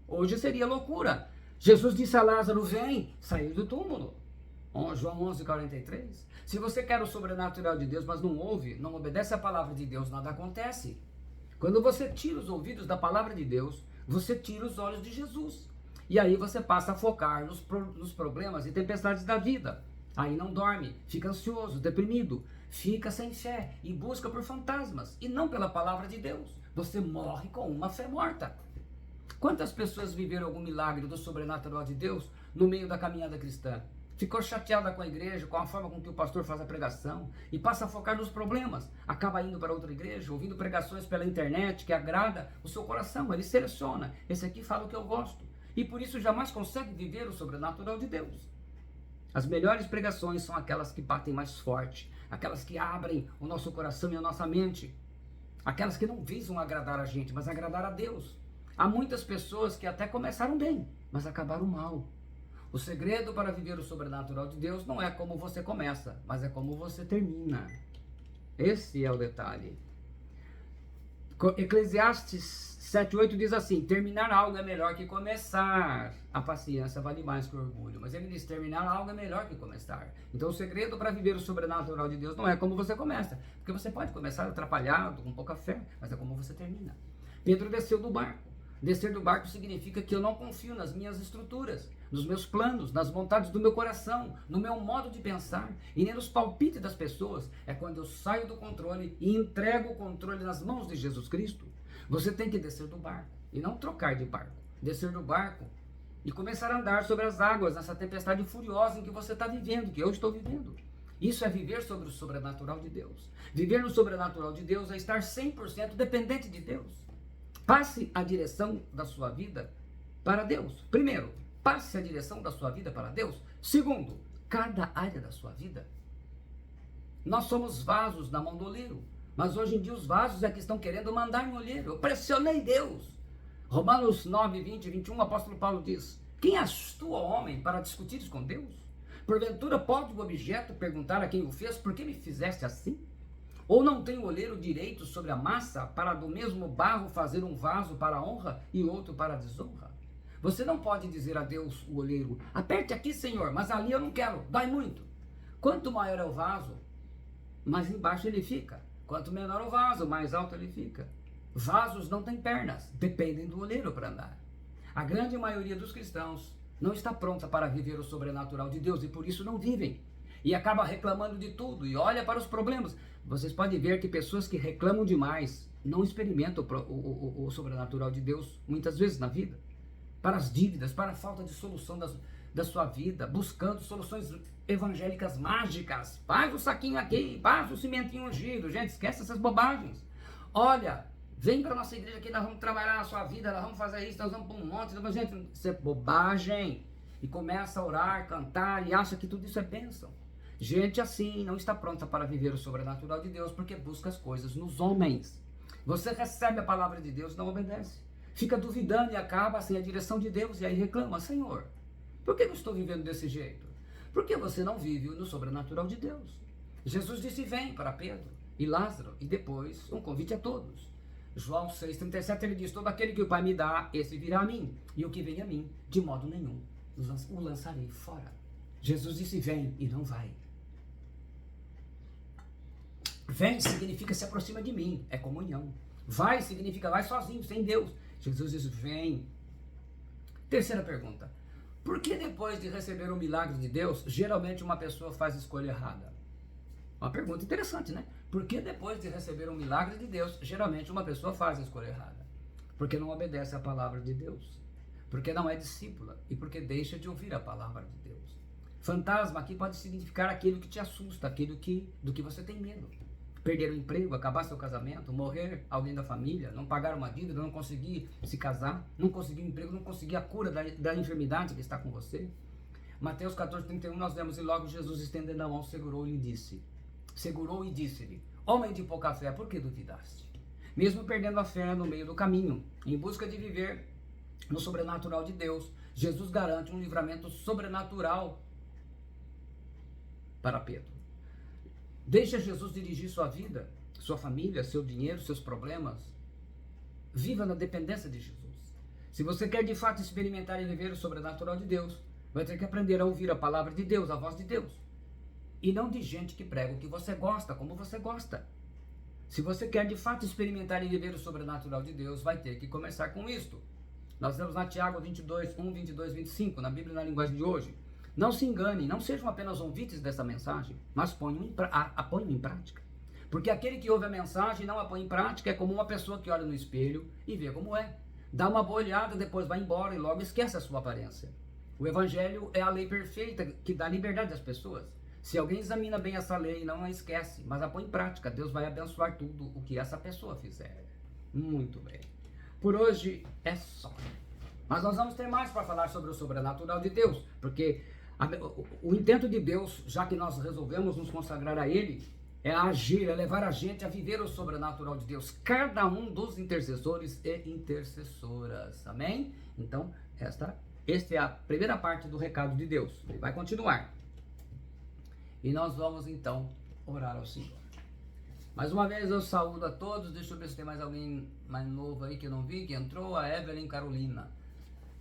Hoje seria loucura. Jesus disse a Lázaro, vem, saiu do túmulo. João 11:43. Se você quer o sobrenatural de Deus, mas não ouve, não obedece a palavra de Deus, nada acontece. Quando você tira os ouvidos da palavra de Deus, você tira os olhos de Jesus. E aí você passa a focar nos problemas e tempestades da vida. Aí não dorme, fica ansioso, deprimido, fica sem fé e busca por fantasmas e não pela palavra de Deus. Você morre com uma fé morta. Quantas pessoas viveram algum milagre do sobrenatural de Deus no meio da caminhada cristã? Ficou chateada com a igreja, com a forma com que o pastor faz a pregação e passa a focar nos problemas. Acaba indo para outra igreja, ouvindo pregações pela internet que agrada o seu coração. Ele seleciona. Esse aqui fala o que eu gosto. E por isso jamais consegue viver o sobrenatural de Deus. As melhores pregações são aquelas que batem mais forte, aquelas que abrem o nosso coração e a nossa mente, aquelas que não visam agradar a gente, mas agradar a Deus. Há muitas pessoas que até começaram bem, mas acabaram mal. O segredo para viver o sobrenatural de Deus não é como você começa, mas é como você termina. Esse é o detalhe. Eclesiastes 7:8 diz assim, terminar algo é melhor que começar. A paciência vale mais que o orgulho. Mas ele diz, terminar algo é melhor que começar. Então o segredo para viver o sobrenatural de Deus não é como você começa. Porque você pode começar atrapalhado, com pouca fé, mas é como você termina. Pedro desceu do barco. Descer do barco significa que eu não confio nas minhas estruturas, nos meus planos, nas vontades do meu coração, no meu modo de pensar e nem nos palpites das pessoas. É quando eu saio do controle e entrego o controle nas mãos de Jesus Cristo. Você tem que descer do barco e não trocar de barco. Descer do barco e começar a andar sobre as águas nessa tempestade furiosa em que você está vivendo, que eu estou vivendo. Isso é viver sobre o sobrenatural de Deus. Viver no sobrenatural de Deus é estar 100% dependente de Deus. Passe a direção da sua vida para Deus. Primeiro, passe a direção da sua vida para Deus. Segundo, cada área da sua vida. Nós somos vasos na mão do oleiro, mas hoje em dia os vasos é que estão querendo mandar no oleiro. Eu pressionei Deus. Romanos 9:20-21, o apóstolo Paulo diz, quem és tu, ó homem, para discutires com Deus? Porventura pode o objeto perguntar a quem o fez, por que me fizeste assim? Ou não tem o oleiro direito sobre a massa para do mesmo barro fazer um vaso para a honra e outro para a desonra? Você não pode dizer a Deus, o oleiro, aperte aqui, Senhor, mas ali eu não quero, dói muito. Quanto maior é o vaso, mais embaixo ele fica. Quanto menor o vaso, mais alto ele fica. Vasos não têm pernas, dependem do oleiro para andar. A grande maioria dos cristãos não está pronta para viver o sobrenatural de Deus e por isso não vivem. E acaba reclamando de tudo e olha para os problemas. Vocês podem ver que pessoas que reclamam demais não experimentam o sobrenatural de Deus muitas vezes na vida. Para as dívidas, para a falta de solução da sua vida, buscando soluções evangélicas mágicas. Faz o saquinho aqui, faz o cimentinho ungido. Gente, esquece essas bobagens. Olha, vem para a nossa igreja aqui, nós vamos trabalhar na sua vida, nós vamos fazer isso, nós vamos para um monte. Gente, isso é bobagem. E começa a orar, cantar e acha que tudo isso é bênção. Gente assim não está pronta para viver o sobrenatural de Deus porque busca as coisas nos homens. Você recebe a palavra de Deus e não obedece. Fica duvidando e acaba sem a direção de Deus e aí reclama, Senhor, por que eu estou vivendo desse jeito? Porque você não vive no sobrenatural de Deus. Jesus disse, vem para Pedro e Lázaro e depois um convite a todos. João 6,37 ele diz, todo aquele que o Pai me dá, esse virá a mim, e o que vem a mim, de modo nenhum, o lançarei fora. Jesus disse, vem e não vai. Vem significa se aproxima de mim, é comunhão. Vai significa vai sozinho, sem Deus. Jesus diz, vem. Terceira pergunta. Por que depois de receber o milagre de Deus, geralmente uma pessoa faz escolha errada? Uma pergunta interessante, né? Por que depois de receber um milagre de Deus, geralmente uma pessoa faz a escolha errada? Porque não obedece à palavra de Deus. Porque não é discípula. E porque deixa de ouvir a palavra de Deus. Fantasma aqui pode significar aquilo que te assusta, aquilo do que você tem medo. Perder o emprego, acabar seu casamento, morrer alguém da família, não pagar uma dívida, não conseguir se casar, não conseguir um emprego, não conseguir a cura da enfermidade que está com você. Mateus 14:31 nós vemos, e logo Jesus estendendo a mão segurou e disse-lhe, homem de pouca fé, por que duvidaste? Mesmo perdendo a fé no meio do caminho, em busca de viver no sobrenatural de Deus, Jesus garante um livramento sobrenatural para Pedro. Deixa Jesus dirigir sua vida, sua família, seu dinheiro, seus problemas. viva na dependência de Jesus. Se você quer de fato experimentar e viver o sobrenatural de Deus, vai ter que aprender a ouvir a palavra de Deus, a voz de Deus. E não de gente que prega o que você gosta, como você gosta. Se você quer de fato experimentar e viver o sobrenatural de Deus, vai ter que começar com isto. Nós temos na Tiago 22, 1, 22, 25, na Bíblia na linguagem de hoje. Não se engane, não sejam apenas ouvintes dessa mensagem, mas a ponham em prática. Porque aquele que ouve a mensagem e não a põe em prática é como uma pessoa que olha no espelho e vê como é. Dá uma boa olhada, depois vai embora e logo esquece a sua aparência. O Evangelho é a lei perfeita que dá liberdade às pessoas. Se alguém examina bem essa lei e não a esquece, mas a põe em prática, Deus vai abençoar tudo o que essa pessoa fizer. Muito bem. Por hoje é só. Mas nós vamos ter mais para falar sobre o sobrenatural de Deus, porque o intento de Deus, já que nós resolvemos nos consagrar a Ele, é agir, é levar a gente a viver o sobrenatural de Deus. Cada um dos intercessores e intercessoras. Amém? Então, esta é a primeira parte do recado de Deus. Ele vai continuar. E nós vamos então orar ao Senhor. Mais uma vez eu saúdo a todos. Deixa eu ver se tem mais alguém mais novo aí que eu não vi, que entrou. A Evelyn Carolina.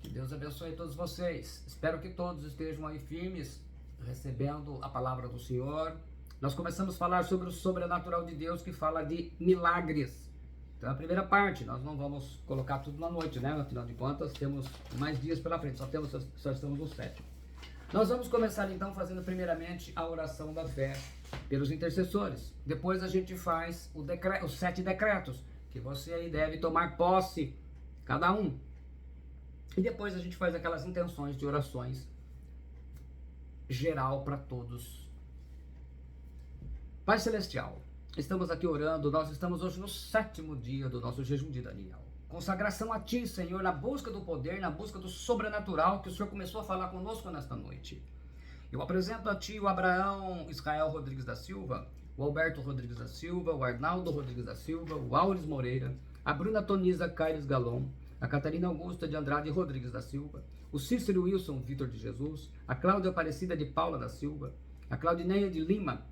Que Deus abençoe todos vocês. Espero que todos estejam aí firmes, recebendo a palavra do Senhor. Nós começamos a falar sobre o sobrenatural de Deus, que fala de milagres. Então a primeira parte, nós não vamos colocar tudo na noite, né? Afinal de contas, temos mais dias pela frente, só estamos no 7. Nós vamos começar então fazendo primeiramente a oração da fé pelos intercessores. Depois a gente faz os 7 decretos, que você aí deve tomar posse, cada um. E depois a gente faz aquelas intenções de orações geral para todos. Pai Celestial, estamos aqui orando, nós estamos hoje no 7º dia do nosso jejum de Daniel. Consagração a Ti, Senhor, na busca do poder, na busca do sobrenatural que o Senhor começou a falar conosco nesta noite. Eu apresento a Ti o Abraão Israel Rodrigues da Silva, o Alberto Rodrigues da Silva, o Arnaldo Rodrigues da Silva, o Auris Moreira, a Bruna Toniza Caires Galon, a Catarina Augusta de Andrade Rodrigues da Silva, o Cícero Wilson Vitor de Jesus, a Cláudia Aparecida de Paula da Silva, a Claudineia de Lima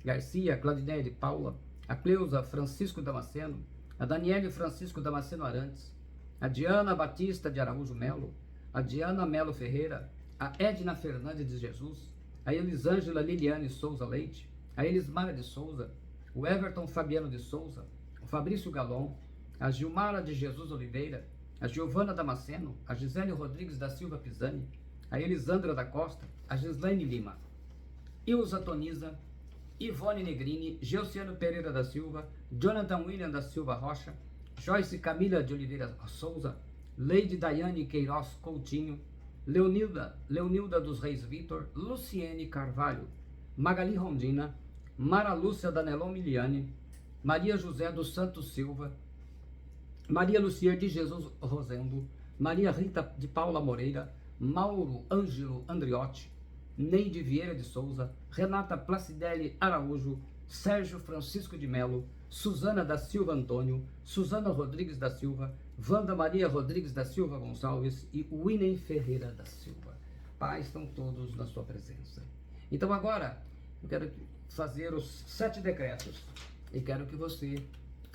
Garcia, a Claudineia de Paula, a Cleusa Francisco Damasceno, a Daniele Francisco Damasceno Arantes, a Diana Batista de Araújo Melo, a Diana Melo Ferreira, a Edna Fernandes de Jesus, a Elisângela Liliane Souza Leite, a Elismara de Souza, o Everton Fabiano de Souza, o Fabrício Galon, a Gilmara de Jesus Oliveira, a Giovana Damasceno, a Gisele Rodrigues da Silva Pisani, a Elisandra da Costa, a Gislaine Lima, Ilza Toniza, Ivone Negrini, Geuciano Pereira da Silva, Jonathan William da Silva Rocha, Joyce Camila de Oliveira Souza, Leide Daiane Queiroz Coutinho, Leonilda dos Reis Vitor, Luciene Carvalho, Magali Rondina, Mara Lúcia Danelon Miliane, Maria José dos Santos Silva, Maria Lucier de Jesus Rosendo, Maria Rita de Paula Moreira, Mauro Ângelo Andriotti, Neide Vieira de Souza, Renata Placidelli Araújo, Sérgio Francisco de Melo, Suzana da Silva Antônio, Suzana Rodrigues da Silva, Wanda Maria Rodrigues da Silva Gonçalves e Winem Ferreira da Silva. Pai, estão todos na sua presença. Então agora, eu quero fazer os 7 decretos e quero que você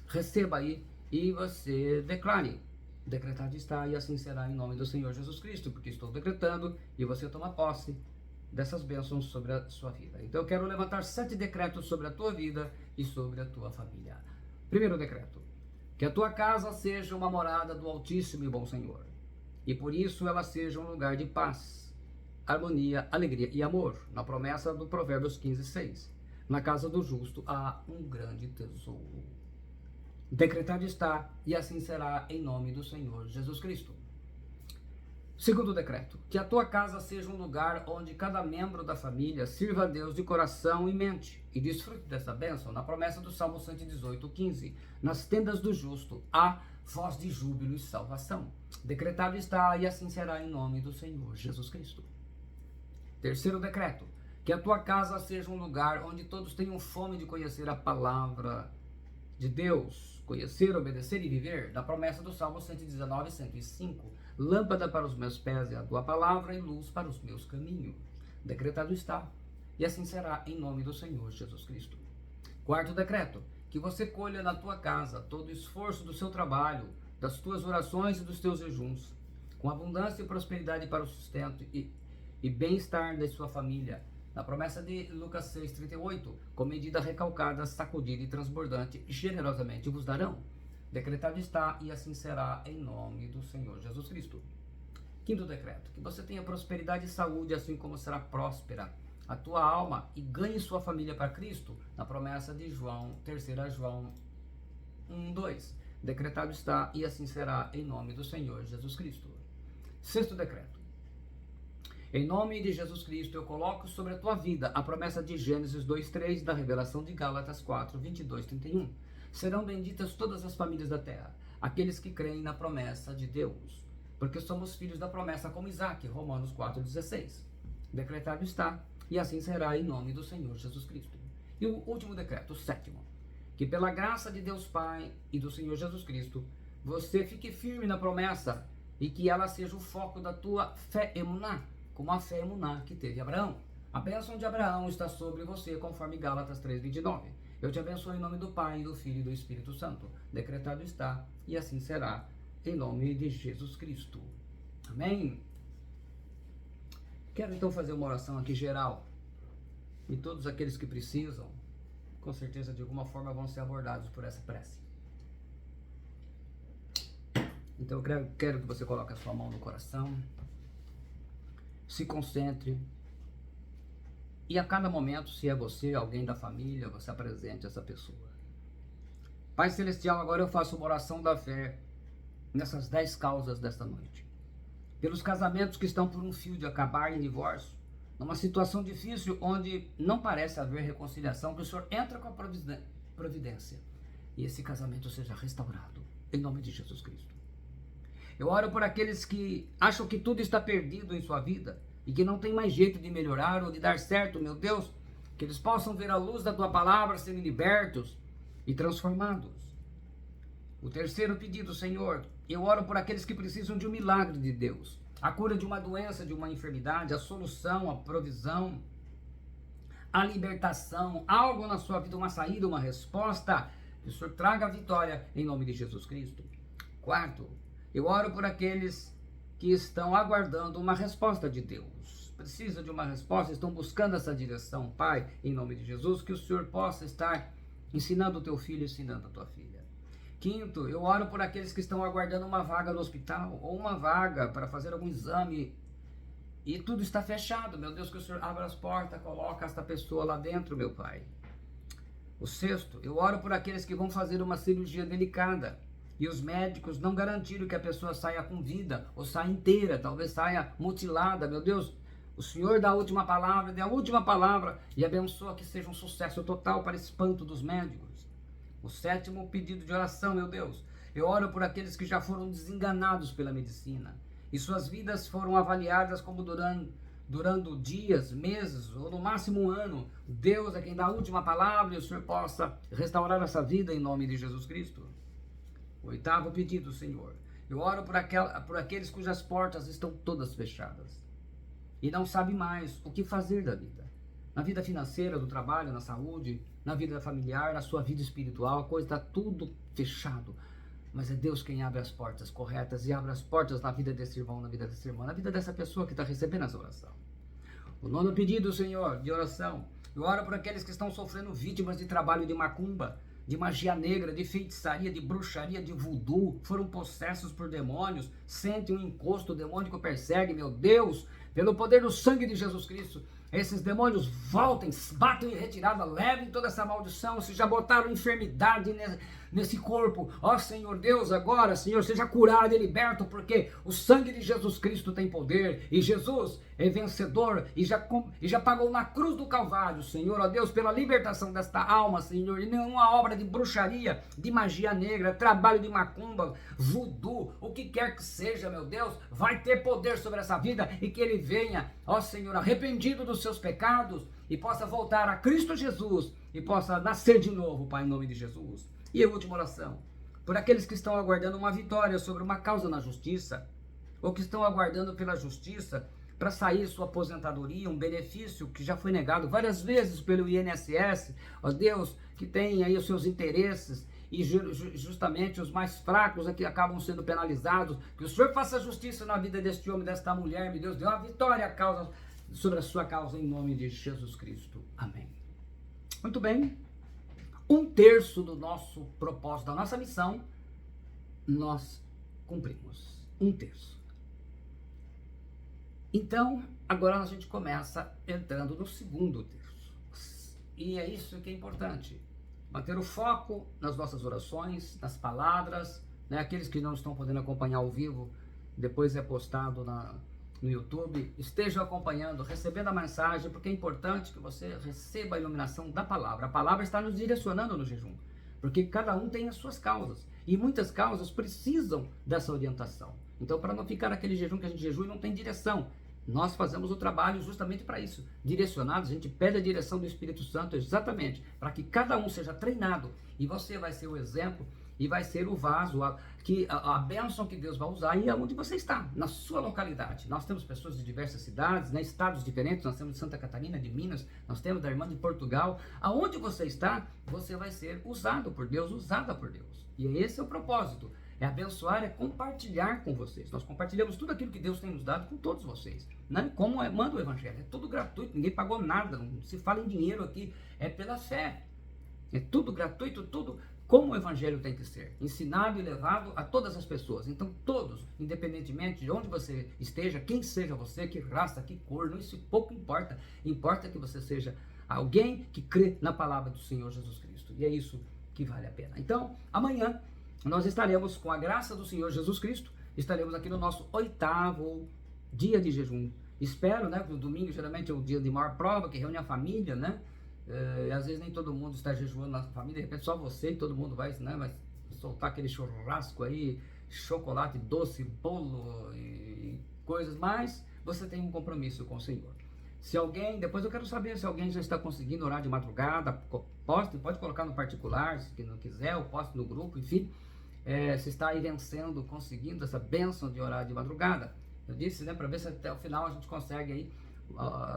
receba aí e você declare. Decretado está e assim será em nome do Senhor Jesus Cristo, porque estou decretando e você toma posse dessas bênçãos sobre a sua vida. Então eu quero levantar 7 decretos sobre a tua vida e sobre a tua família. Primeiro decreto: que a tua casa seja uma morada do Altíssimo e bom Senhor, e por isso ela seja um lugar de paz, harmonia, alegria e amor, na promessa do Provérbios 15:6. Na casa do justo há um grande tesouro. Decretado está e assim será em nome do Senhor Jesus Cristo. Segundo decreto: que a tua casa seja um lugar onde cada membro da família sirva a Deus de coração e mente e desfrute dessa bênção na promessa do Salmo 118:15. Nas tendas do justo há voz de júbilo e salvação. Decretado está e assim será em nome do Senhor Jesus Cristo. Terceiro decreto: que a tua casa seja um lugar onde todos tenham fome de conhecer a palavra de Deus, conhecer, obedecer e viver, da promessa do Salmo 119:105. Lâmpada para os meus pés é a tua palavra e luz para os meus caminhos. Decretado está, e assim será em nome do Senhor Jesus Cristo. Quarto decreto: que você colha na tua casa todo o esforço do seu trabalho, das tuas orações e dos teus jejuns, com abundância e prosperidade para o sustento e bem-estar da sua família. Na promessa de Lucas 6,38, com medida recalcada, sacudida e transbordante, generosamente vos darão. Decretado está, e assim será, em nome do Senhor Jesus Cristo. Quinto decreto, que você tenha prosperidade e saúde, assim como será próspera a tua alma e ganhe sua família para Cristo, na promessa de João, 3 João 1:2. Decretado está, e assim será, em nome do Senhor Jesus Cristo. Sexto decreto, em nome de Jesus Cristo, eu coloco sobre a tua vida a promessa de Gênesis 2:3, da revelação de Gálatas 4:22-31. Serão benditas todas as famílias da terra, aqueles que creem na promessa de Deus, porque somos filhos da promessa como Isaac, Romanos 4:16. Decretado está, e assim será, em nome do Senhor Jesus Cristo. E o último decreto, o sétimo, que pela graça de Deus Pai e do Senhor Jesus Cristo, você fique firme na promessa e que ela seja o foco da tua fé emuná, como a fé emuná que teve Abraão. A bênção de Abraão está sobre você, conforme Gálatas 3:29. Eu te abençoo em nome do Pai, do Filho e do Espírito Santo. Decretado está, e assim será, em nome de Jesus Cristo. Amém? Quero então fazer uma oração aqui geral. E todos aqueles que precisam, com certeza de alguma forma vão ser abordados por essa prece. Então eu quero que você coloque a sua mão no coração, se concentre, e a cada momento, se é você, alguém da família, você apresente essa pessoa. Pai Celestial, agora eu faço uma oração da fé nessas 10 causas desta noite. Pelos casamentos que estão por um fio de acabar em divórcio, numa situação difícil onde não parece haver reconciliação, que o Senhor entra com a providência e esse casamento seja restaurado, em nome de Jesus Cristo. Eu oro por aqueles que acham que tudo está perdido em sua vida e que não tem mais jeito de melhorar ou de dar certo, meu Deus, que eles possam ver a luz da tua palavra, serem libertos e transformados. O terceiro pedido, Senhor, eu oro por aqueles que precisam de um milagre de Deus, a cura de uma doença, de uma enfermidade, a solução, a provisão, a libertação, algo na sua vida, uma saída, uma resposta, que o Senhor traga a vitória em nome de Jesus Cristo. Quarto, eu oro por aqueles que estão aguardando uma resposta de Deus, precisam de uma resposta, estão buscando essa direção, Pai, em nome de Jesus, que o Senhor possa estar ensinando o teu filho, ensinando a tua filha. Quinto, eu oro por aqueles que estão aguardando uma vaga no hospital, ou uma vaga para fazer algum exame, e tudo está fechado, meu Deus, que o Senhor abra as portas, coloca esta pessoa lá dentro, meu Pai. O sexto, eu oro por aqueles que vão fazer uma cirurgia delicada, e os médicos não garantiram que a pessoa saia com vida, ou saia inteira, talvez saia mutilada, meu Deus. O Senhor dá a última palavra, dê a última palavra, e abençoa que seja um sucesso total para espanto dos médicos. O sétimo pedido de oração, meu Deus, eu oro por aqueles que já foram desenganados pela medicina e suas vidas foram avaliadas como durando dias, meses ou no máximo um ano. Deus é quem dá a última palavra e o Senhor possa restaurar essa vida em nome de Jesus Cristo. O oitavo pedido, Senhor, eu oro por aqueles cujas portas estão todas fechadas e não sabem mais o que fazer da vida. Na vida financeira, do trabalho, na saúde, na vida familiar, na sua vida espiritual, a coisa está tudo fechado. Mas é Deus quem abre as portas corretas e abre as portas na vida desse irmão, na vida dessa irmã, na vida dessa pessoa que está recebendo essa oração. O nono pedido, Senhor, de oração, eu oro por aqueles que estão sofrendo vítimas de trabalho de macumba, de magia negra, de feitiçaria, de bruxaria, de voodoo, foram possessos por demônios, sentem um encosto demônico, persegue, meu Deus, pelo poder do sangue de Jesus Cristo, esses demônios voltem, batam em retirada, levem toda essa maldição. Se já botaram enfermidade nesse corpo, ó Senhor Deus, agora, Senhor, seja curado e liberto, porque o sangue de Jesus Cristo tem poder, e Jesus é vencedor, e já pagou na cruz do Calvário, Senhor, ó Deus, pela libertação desta alma, Senhor, e nenhuma obra de bruxaria, de magia negra, trabalho de macumba, voodoo, o que quer que seja, meu Deus, vai ter poder sobre essa vida, e que ele venha, ó Senhor, arrependido dos seus pecados, e possa voltar a Cristo Jesus, e possa nascer de novo, Pai, em nome de Jesus. E a última oração, por aqueles que estão aguardando uma vitória sobre uma causa na justiça, ou que estão aguardando pela justiça para sair sua aposentadoria, um benefício que já foi negado várias vezes pelo INSS, ó Deus, que tem aí os seus interesses e justamente os mais fracos aqui acabam sendo penalizados. Que o Senhor faça justiça na vida deste homem, desta mulher, meu Deus, dê uma vitória sobre a sua causa em nome de Jesus Cristo. Amém. Muito bem. 1/3 do nosso propósito, da nossa missão, nós cumprimos. 1/3. Então, agora a gente começa entrando no segundo terço. E é isso que é importante. Manter o foco nas nossas orações, nas palavras, né? Aqueles que não estão podendo acompanhar ao vivo, depois é postado no YouTube, estejam acompanhando, recebendo a mensagem, porque é importante que você receba a iluminação da palavra. A palavra está nos direcionando no jejum, porque cada um tem as suas causas, e muitas causas precisam dessa orientação. Então, para não ficar aquele jejum que a gente jejua e não tem direção, nós fazemos o trabalho justamente para isso, direcionados. A gente pede a direção do Espírito Santo exatamente para que cada um seja treinado, e você vai ser o exemplo e vai ser o vaso, a bênção que Deus vai usar e aonde você está, na sua localidade. Nós temos pessoas de diversas cidades, né, estados diferentes. Nós temos de Santa Catarina, de Minas, nós temos da irmã de Portugal. Aonde você está, você vai ser usado por Deus, usada por Deus. E esse é o propósito. É abençoar, é compartilhar com vocês. Nós compartilhamos tudo aquilo que Deus tem nos dado com todos vocês, né? Como manda o Evangelho, é tudo gratuito, ninguém pagou nada, não se fala em dinheiro aqui, é pela fé. É tudo gratuito, tudo como o Evangelho tem que ser, ensinado e levado a todas as pessoas. Então todos, independentemente de onde você esteja, quem seja você, que raça, que cor, isso pouco importa. Importa que você seja alguém que crê na palavra do Senhor Jesus Cristo. E é isso que vale a pena. Então, amanhã nós estaremos, com a graça do Senhor Jesus Cristo, estaremos aqui no nosso 8º dia de jejum. Espero, né, que o domingo geralmente é o dia de maior prova, que reúne a família, né? Às vezes nem todo mundo está jejuando na família, de repente só você e todo mundo vai, né, vai soltar aquele churrasco aí, chocolate, doce, bolo e coisas, mas você tem um compromisso com o Senhor. Se alguém, depois eu quero saber se alguém já está conseguindo orar de madrugada, pode colocar no particular, se não quiser, ou poste no grupo, enfim. Se está aí vencendo, conseguindo essa bênção de orar de madrugada. Eu disse, né, para ver se até o final a gente consegue aí,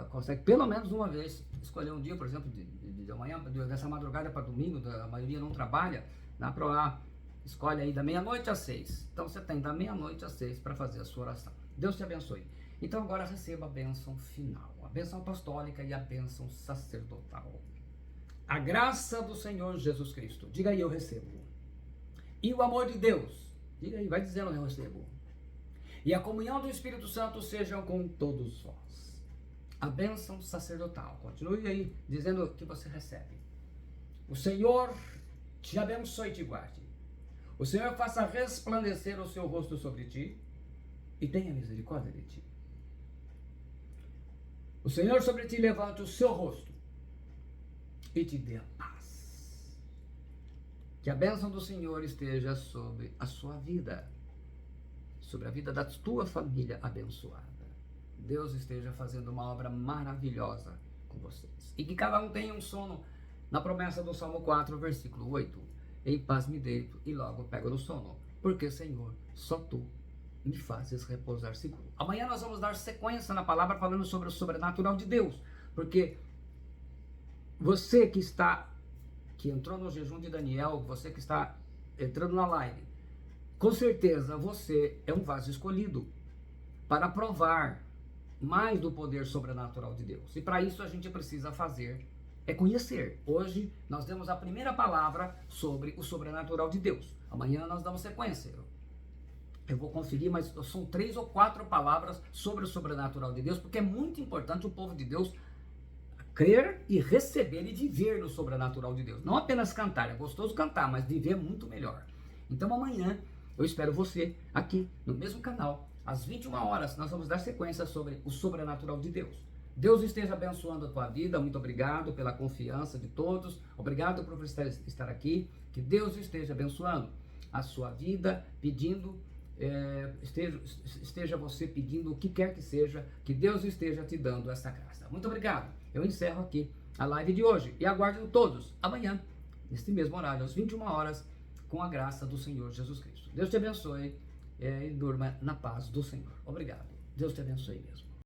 consegue pelo menos uma vez escolher um dia, por exemplo, de amanhã, dessa madrugada para domingo, a maioria não trabalha, na ProA, escolhe aí da meia-noite às 6. Então você tem da meia-noite às 6 para fazer a sua oração. Deus te abençoe. Então agora receba a bênção final, a bênção apostólica e a bênção sacerdotal. A graça do Senhor Jesus Cristo, diga aí, eu recebo. E o amor de Deus, diga aí, vai dizendo, eu recebo. E a comunhão do Espírito Santo sejam com todos vós. A bênção sacerdotal, continue aí, dizendo que você recebe. O Senhor te abençoe e te guarde. O Senhor faça resplandecer o seu rosto sobre ti e tenha misericórdia de ti. O Senhor sobre ti levante o seu rosto e te dê a paz. Que a bênção do Senhor esteja sobre a sua vida, sobre a vida da tua família abençoada. Deus esteja fazendo uma obra maravilhosa com vocês. E que cada um tenha um sono na promessa do Salmo 4, versículo 8. Em paz me deito e logo pego no sono, porque, Senhor, só tu me fazes repousar seguro. Amanhã nós vamos dar sequência na palavra falando sobre o sobrenatural de Deus, porque você que entrou no jejum de Daniel, você que está entrando na live, com certeza você é um vaso escolhido para provar mais do poder sobrenatural de Deus. E para isso a gente precisa conhecer. Hoje nós demos a primeira palavra sobre o sobrenatural de Deus. Amanhã nós damos sequência. Eu vou conferir, mas são 3 ou 4 palavras sobre o sobrenatural de Deus, porque é muito importante o povo de Deus crer e receber e viver no sobrenatural de Deus. Não apenas cantar, é gostoso cantar, mas viver é muito melhor. Então amanhã eu espero você aqui no mesmo canal, às 21 horas, nós vamos dar sequência sobre o sobrenatural de Deus. Deus esteja abençoando a tua vida. Muito obrigado pela confiança de todos. Obrigado por estar aqui. Que Deus esteja abençoando a sua vida, pedindo, esteja você pedindo o que quer que seja, que Deus esteja te dando essa graça. Muito obrigado. Eu encerro aqui a live de hoje e aguardo todos amanhã, neste mesmo horário, às 21 horas, com a graça do Senhor Jesus Cristo. Deus te abençoe e durma na paz do Senhor. Obrigado. Deus te abençoe mesmo.